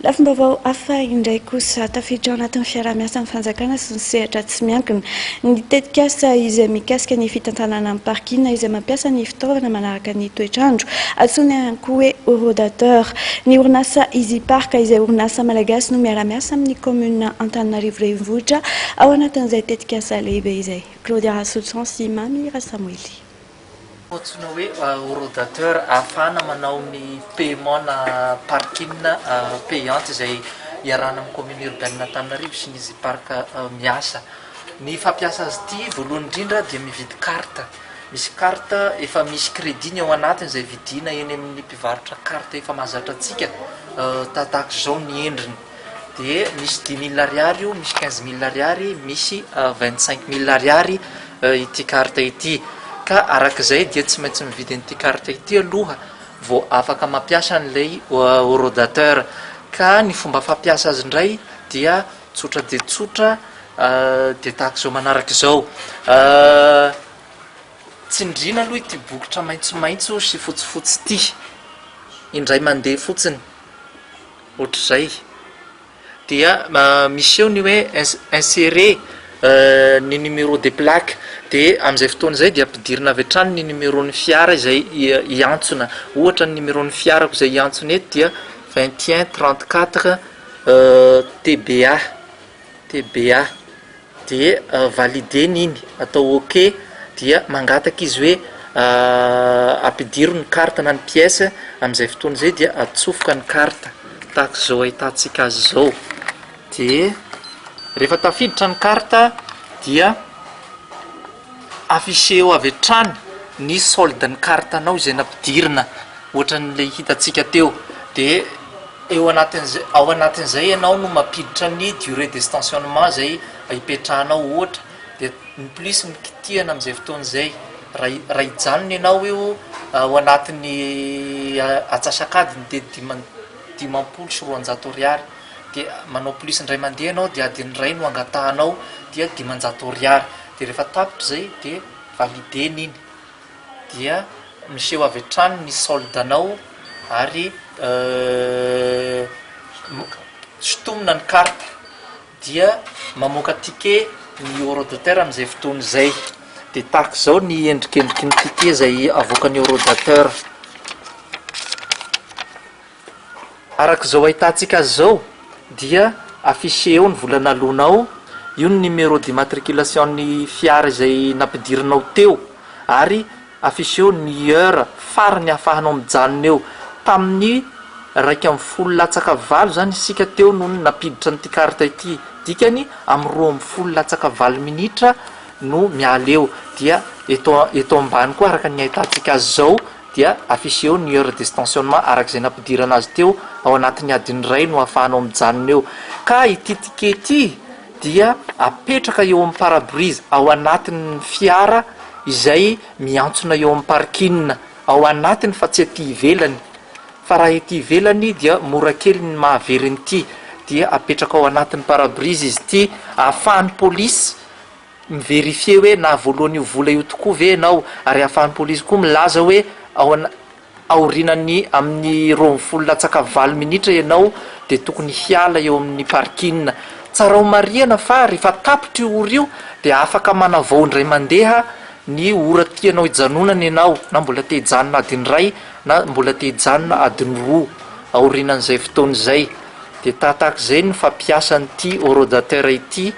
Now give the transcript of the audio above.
Lafim-baovao hafa indray kosa tafiditra ao anatin'ny fiarah-miasa amin'ny fanjakana sy ny sehatra tsy miankina. Ny tetikasa izay mikasika ny fitantanana amin'ny parkina izay mampiasa ny fitaovana manaraka ny toetrandro antsoina ihany koa hoe eurodateur. Ny orinasa Easy Park izay orinasa malagasy no miara-miasa amin'ny commune Antananarivo renivohitra ao anatin'izay tetikasa lehibe izay. Claudia Rasotson sy Mami Rasamoely. Ohatsina hoe eurodateur ahafahana manao ny paiement na parking payante izay iarahana amin'ny commune urbaine Antananarivo sy ny Easy Park miasa. Ny fampiasa azy ity voalohany indrindra dia mividy carte. Misy carte efa misy crédit ny ao anatiny izay vidina eny amin'ny mpivarotra carte efa mahazatra antsika tahaka izao ny endriny. Dia misy 10 000 ariary io, misy 15 000 ariary, misy 25 000 ariary ity carte ity. Ka arak'izay dia tsy maintsy mividy an'ity carte ity aloha vao afaka mampiasa an'ilay eurodateur. Ka ny fomba fampiasa azy indray dia tsotra dia tsotra dia tahaka izao manaraka izao. Tsindriana aloha ity bokotra maitsomaitso sy fotsifotsy ity, indray mandeha fotsiny ohatr'izay. Dia misy eo ny hoe insérer ny numéro de plaque. Dia amin'izay fotoana izay dia ampidirina avy hatrany ny numéron'ny fiara izay iantsona. Ohatra ny numéron'ny fiarako izay iantsona eto dia 21 34 TBA. Dia validena iny, atao OK, dia mangataka izy hoe ampidiro ny carte na ny pièce. Amin'izay fotoana izay dia atsofoka ny carte tahaka izao ahitantsika azy izao. Dia rehefa tafiditra ny carte dia affiché avy hatrany ny solde ny carte anao izay nampidirina, ohatra n'ilay hitantsika teo. Dia ao anatin'izay ianao no mampiditra ny durée de stationnement izay hipetrahanao ohatra. Dia ny plus ny kitihana amin'izay fotoana izay raha hijanona ianao eo ao anatin'ny atsasakadiny dia 50 sy 200 ariary. Dia manao plus indray mandeha ianao dia adiny iray no angatahanao dia 500 ariary. Dia rehefa tapitra izay dia validena iny, dia miseho avy hatrany ny solde anao ary sotomina ny carte dia mamoaka ticket ny eurodateur amin'izay fotoana izay. Dia tahaka izao ny endrikendriky ny ticket izay avoakan'ny eurodateur. Arak'izao ahitantsika azy izao dia affiché eo ny volana alohanao, io ny numéro d'immatriculation ny fiara izay nampidirinao teo, ary affiché eo ny heure farany ahafahanao mijanona eo. Tamin'ny 1:10 zany isika teo no napiditra n'ity carte ity, dikany amin'ny 2:10 minitra no miala eo. Dia eto ambany koa araka ny ahitantsika azy izao dia affiché eo ny heure de stationnement arak'izay nampidirana azy teo, ao anatin'ny adiny iray no ahafahanao mijanona eo. Ka ity ticket ity dia apetraka eo amin'ny pare-brise ao anatin'ny fiara izay miantsona eo amin'ny parking, ao anatiny fa tsy aty ivelany. Fa raha ety ivelany dia mora kely ny mahavery ity. Dia apetraka ao anatin'ny pare-brise izy ity ahafahan'ny polisy miverifie hoe na voalohany io vola io tokoa ve ianao, ary ahafahan'ny polisy koa milaza hoe aorinany amin'ny 2:10 minitra ianao dia tokony hiala eo amin'ny parking. Tsara ho marihana fa rehefa tapitra io ora io dia afaka manavao indray mandeha ny ora tianao hijanonana ianao, na mbola te hijanona adiny iray na mbola te hijanona adiny 2 aorinan'izay fotoana izay. Dia tahaka izay ny fampiasa an'ity eurodateur ity